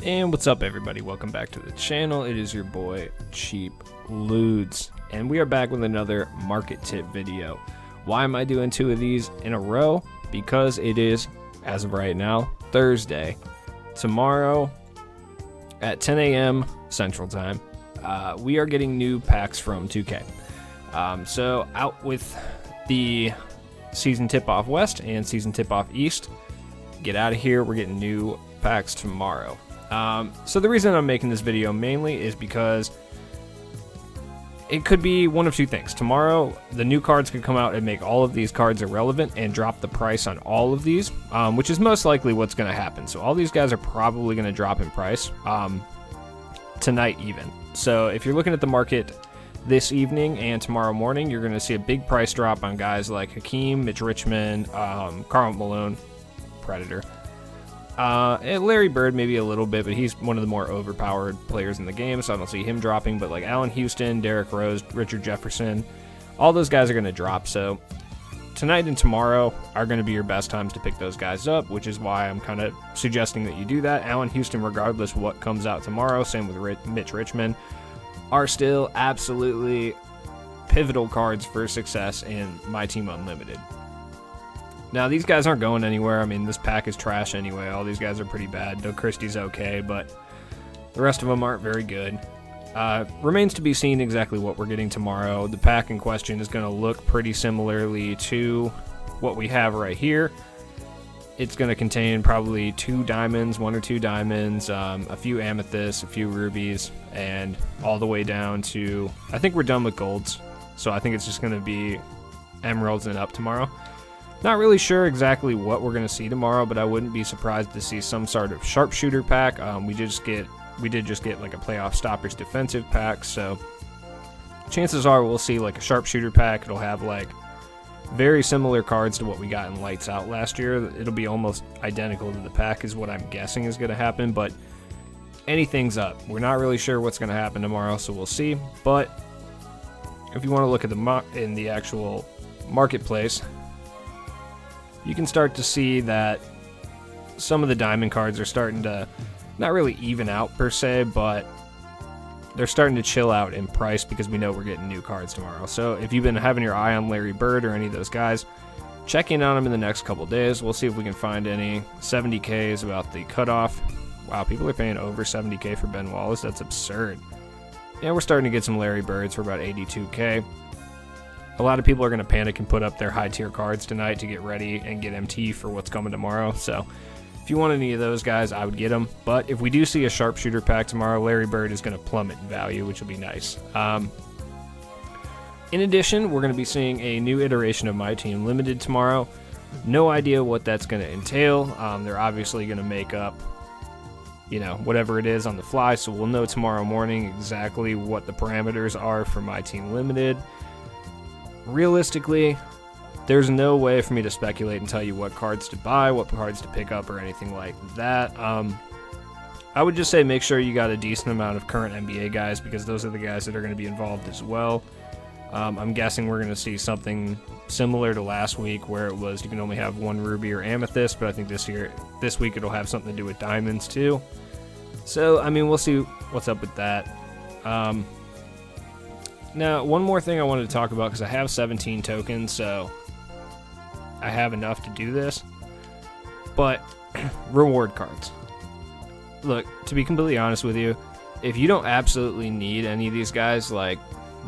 And what's up, everybody? Welcome back to the channel. It is your boy Cheap Ludes, and we are back with another market tip video. Why am I doing two of these in a row? Because it is, as of right now, Thursday. Tomorrow at 10 a.m. Central Time, we are getting new packs from 2K. So out with the season tip-off West and season tip-off East. Get out of here. We're getting new packs tomorrow. So the reason I'm making this video mainly is because it could be one of two things. Tomorrow, the new cards could come out and make all of these cards irrelevant and drop the price on all of these, which is most likely what's going to happen. So all these guys are probably going to drop in price tonight even. So if you're looking at the market this evening and tomorrow morning, you're going to see a big price drop on guys like Hakeem, Mitch Richmond, Karl Malone, Predator. And Larry Bird maybe a little bit, but he's one of the more overpowered players in the game, so I don't see him dropping. But like Allen Houston, Derrick Rose, Richard Jefferson, all those guys are going to drop. So tonight and tomorrow are going to be your best times to pick those guys up, which is why I'm kind of suggesting that you do that. Allen Houston, regardless what comes out tomorrow, same with Mitch Richmond, are still absolutely pivotal cards for success in Myteam Unlimited. Now, these guys aren't going anywhere. I mean, this pack is trash anyway. All these guys are pretty bad. Doug Christie's okay, but the rest of them aren't very good. Remains to be seen exactly what we're getting tomorrow. The pack in question is going to look pretty similarly to what we have right here. It's going to contain probably one or two diamonds, a few amethysts, a few rubies, and all the way down to, I think we're done with golds. So I think it's just going to be emeralds and up tomorrow. Not really sure exactly what we're going to see tomorrow, but I wouldn't be surprised to see some sort of sharpshooter pack. We did just get like a playoff stoppers defensive pack, so chances are we'll see like a sharpshooter pack. It'll have like very similar cards to what we got in Lights Out last year. It'll be almost identical to the pack is what I'm guessing is going to happen, but anything's up. We're not really sure what's going to happen tomorrow, so we'll see. But if you want to look at the actual marketplace, you can start to see that some of the diamond cards are starting to not really even out per se, but they're starting to chill out in price because we know we're getting new cards tomorrow. So if you've been having your eye on Larry Bird or any of those guys, check in on them in the next couple days. We'll see if we can find any. 70K is about the cutoff. Wow, people are paying over 70K for Ben Wallace. That's absurd. Yeah, we're starting to get some Larry Birds for about 82K. A lot of people are going to panic and put up their high-tier cards tonight to get ready and get MT for what's coming tomorrow. So if you want any of those guys, I would get them. But if we do see a sharpshooter pack tomorrow, Larry Bird is going to plummet in value, which will be nice. In addition, we're going to be seeing a new iteration of Myteam Limited tomorrow. No idea what that's going to entail. They're obviously going to make up, whatever it is on the fly. So we'll know tomorrow morning exactly what the parameters are for Myteam Limited. Realistically, there's no way for me to speculate and tell you what cards to buy, what cards to pick up, or anything like that. I would just say make sure you got a decent amount of current NBA guys, because those are the guys that are going to be involved as well. I'm guessing we're going to see something similar to last week, where it was you can only have one ruby or amethyst, but I think this week it'll have something to do with diamonds too. So, I mean, we'll see what's up with that. Now, one more thing I wanted to talk about, because I have 17 tokens, so I have enough to do this. But reward cards. Look, to be completely honest with you, if you don't absolutely need any of these guys, like,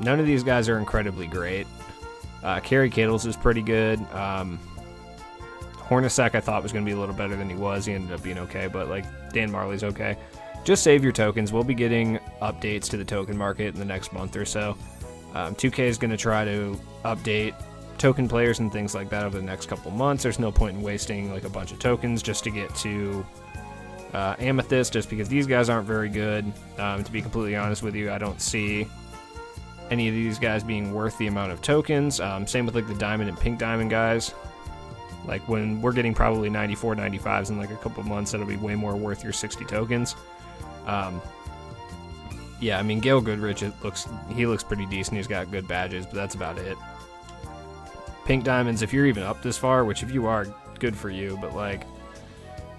none of these guys are incredibly great. Kerry Kittles is pretty good. Hornacek I thought was going to be a little better than he was. He ended up being okay, but like Dan Marley's okay. Just save your tokens. We'll be getting updates to the token market in the next month or so. 2K is going to try to update token players and things like that over the next couple months. There's no point in wasting like a bunch of tokens just to get to Amethyst, just because these guys aren't very good. To be completely honest with you, I don't see any of these guys being worth the amount of tokens. Same with like the diamond and pink diamond guys. Like when we're getting probably 94, 95s in like a couple months, that'll be way more worth your 60 tokens. Yeah, I mean, Gail Goodrich, he looks pretty decent. He's got good badges, but that's about it. Pink diamonds, if you're even up this far, which if you are, good for you, but like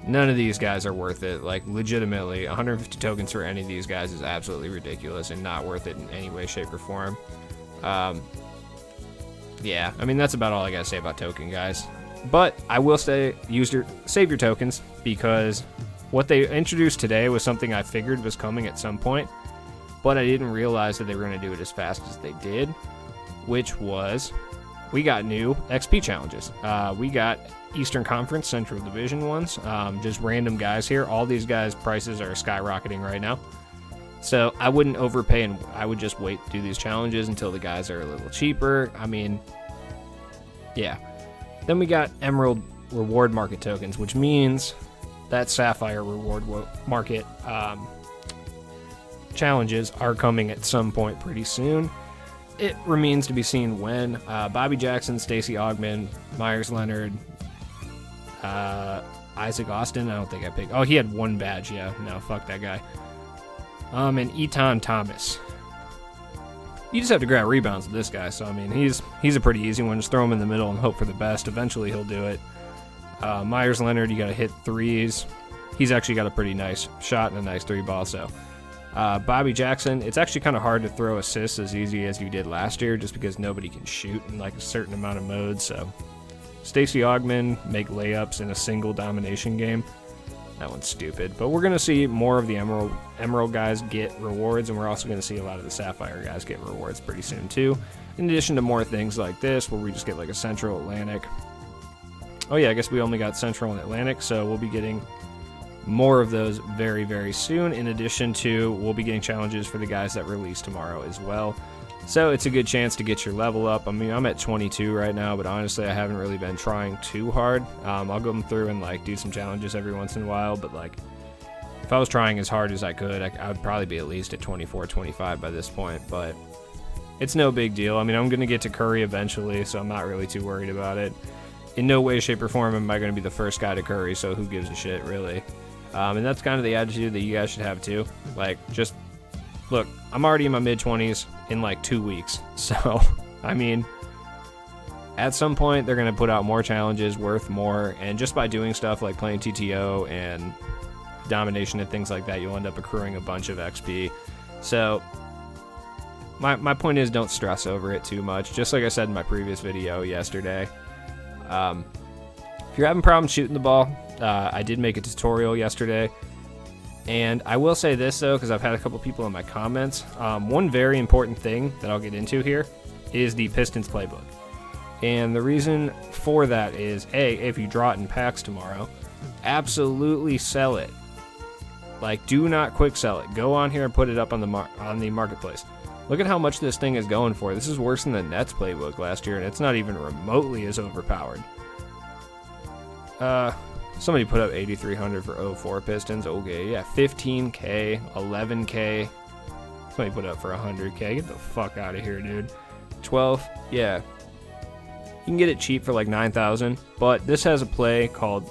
None of these guys are worth it. Like, legitimately, 150 tokens for any of these guys is absolutely ridiculous and not worth it in any way, shape, or form. Yeah, I mean, that's about all I gotta say about token guys. But I will say, save your tokens, because what they introduced today was something I figured was coming at some point, but I didn't realize that they were going to do it as fast as they did, which was, we got new XP challenges. We got Eastern Conference Central Division ones, just random guys here. All these guys' prices are skyrocketing right now. So I wouldn't overpay, and I would just wait to do these challenges until the guys are a little cheaper. I mean, yeah. Then we got Emerald Reward Market tokens, which means that Sapphire Reward Market challenges are coming at some point pretty soon. It remains to be seen when. Bobby Jackson, Stacey Augmon, Myers Leonard, Isaac Austin. I don't think I picked. Oh, he had one badge. Yeah, no, fuck that guy. And Eton Thomas. You just have to grab rebounds with this guy. So I mean, he's a pretty easy one. Just throw him in the middle and hope for the best. Eventually, he'll do it. Myers Leonard, you got to hit threes. He's actually got a pretty nice shot and a nice three ball. So Bobby Jackson, it's actually kind of hard to throw assists as easy as you did last year, just because nobody can shoot in like a certain amount of modes. So Stacey Augmon, make layups in a single domination game. That one's stupid. But we're going to see more of the Emerald guys get rewards, and we're also going to see a lot of the Sapphire guys get rewards pretty soon too. In addition to more things like this, where we just get like a Central Atlantic. Oh yeah, I guess we only got Central and Atlantic, so we'll be getting more of those very, very soon. In addition to, we'll be getting challenges for the guys that release tomorrow as well. So it's a good chance to get your level up. I mean, I'm at 22 right now, but honestly, I haven't really been trying too hard. I'll go through and like do some challenges every once in a while, but like if I was trying as hard as I could, I would probably be at least at 24, 25 by this point, but it's no big deal. I mean, I'm going to get to Curry eventually, so I'm not really too worried about it. In no way, shape, or form am I going to be the first guy to Curry, so who gives a shit, really? And that's kind of the attitude that you guys should have too. Like, just look, I'm already in my mid-20s in like 2 weeks. So, I mean, at some point, they're going to put out more challenges worth more. And just by doing stuff like playing TTO and domination and things like that, you'll end up accruing a bunch of XP. So, my point is, don't stress over it too much. Just like I said in my previous video yesterday, if you're having problems shooting the ball, I did make a tutorial yesterday. And I will say this, though, because I've had a couple people in my comments. One very important thing that I'll get into here is the Pistons Playbook. And the reason for that is, A, if you draw it in packs tomorrow, absolutely sell it. Like, do not quick sell it. Go on here and put it up on the marketplace. Look at how much this thing is going for. This is worse than the Nets Playbook last year, and it's not even remotely as overpowered. Somebody put up 8,300 for 04 Pistons. Okay, yeah, 15K, 11K. Somebody put up for 100K. Get the fuck out of here, dude. 12, yeah. You can get it cheap for like 9,000, but this has a play called,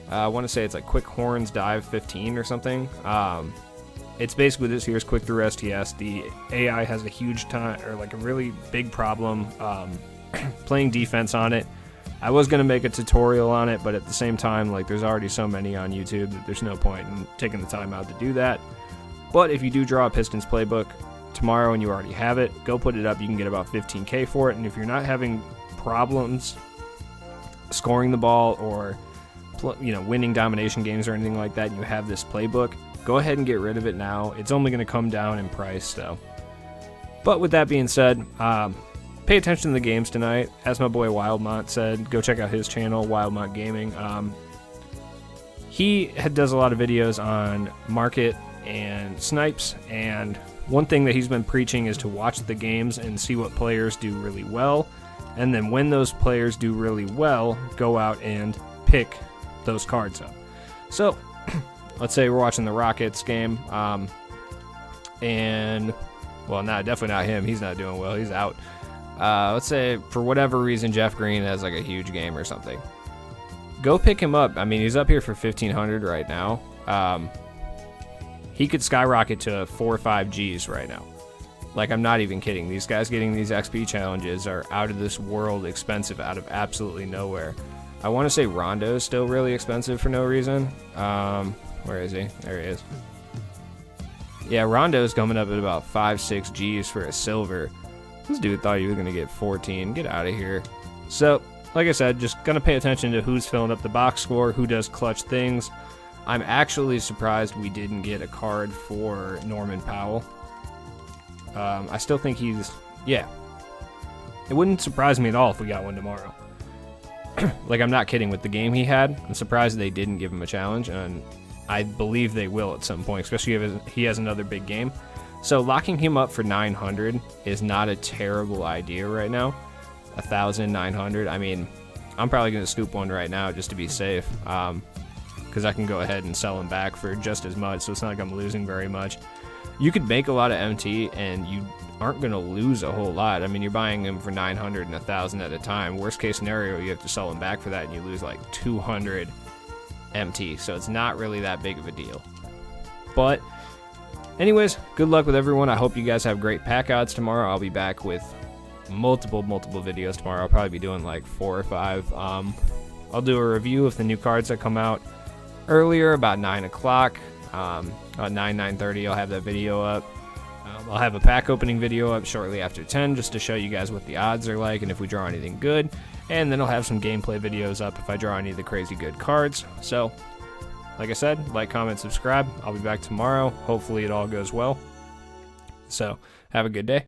I want to say it's like Quick Horns Dive 15 or something. It's basically this here's quick through STS. The AI has a huge time, or like a really big problem playing defense on it. I was going to make a tutorial on it, but at the same time, like, there's already so many on YouTube that there's no point in taking the time out to do that. But if you do draw a Pistons Playbook tomorrow and you already have it, go put it up. You can get about 15K for it. And if you're not having problems scoring the ball or, winning domination games or anything like that, and you have this playbook, go ahead and get rid of it now. It's only going to come down in price, though. But with that being said, pay attention to the games tonight. As my boy Wildmont said, go check out his channel, Wildmont Gaming. He does a lot of videos on market and snipes, and one thing that he's been preaching is to watch the games and see what players do really well, and then when those players do really well, go out and pick those cards up. So, let's say we're watching the Rockets game, and, well, definitely not him. He's not doing well. He's out. Let's say, for whatever reason, Jeff Green has like a huge game or something. Go pick him up. I mean, he's up here for 1,500 right now. He could skyrocket to 4 or 5 Gs right now. Like, I'm not even kidding. These guys getting these XP challenges are out of this world expensive, out of absolutely nowhere. I want to say Rondo is still really expensive for no reason. Where is he? There he is. Yeah, Rondo's coming up at about 5-6 G's for a silver. This dude thought he was going to get 14. Get out of here. So, like I said, just going to pay attention to who's filling up the box score, who does clutch things. I'm actually surprised we didn't get a card for Norman Powell. I still think he's... Yeah. It wouldn't surprise me at all if we got one tomorrow. Like, I'm not kidding with the game he had. I'm surprised they didn't give him a challenge, and I believe they will at some point, especially if he has another big game. So locking him up for 900 is not a terrible idea right now. 1,900. I mean, I'm probably going to scoop one right now just to be safe, because I can go ahead and sell him back for just as much, so it's not like I'm losing very much. You could make a lot of MT, and you aren't going to lose a whole lot. I mean, you're buying him for 900 and 1,000 at a time. Worst case scenario, you have to sell him back for that, and you lose like 200 MT, so it's not really that big of a deal. But anyways, good luck with everyone. I hope you guys have great pack odds tomorrow. I'll be back with multiple videos tomorrow. I'll probably be doing like 4 or 5. I'll do a review of the new cards that come out earlier, about 9 o'clock. About 9:30 I'll have that video up. I'll have a pack opening video up shortly after 10 just to show you guys what the odds are like and if we draw anything good. And then I'll have some gameplay videos up if I draw any of the crazy good cards. So, like I said, like, comment, subscribe. I'll be back tomorrow. Hopefully it all goes well. So, have a good day.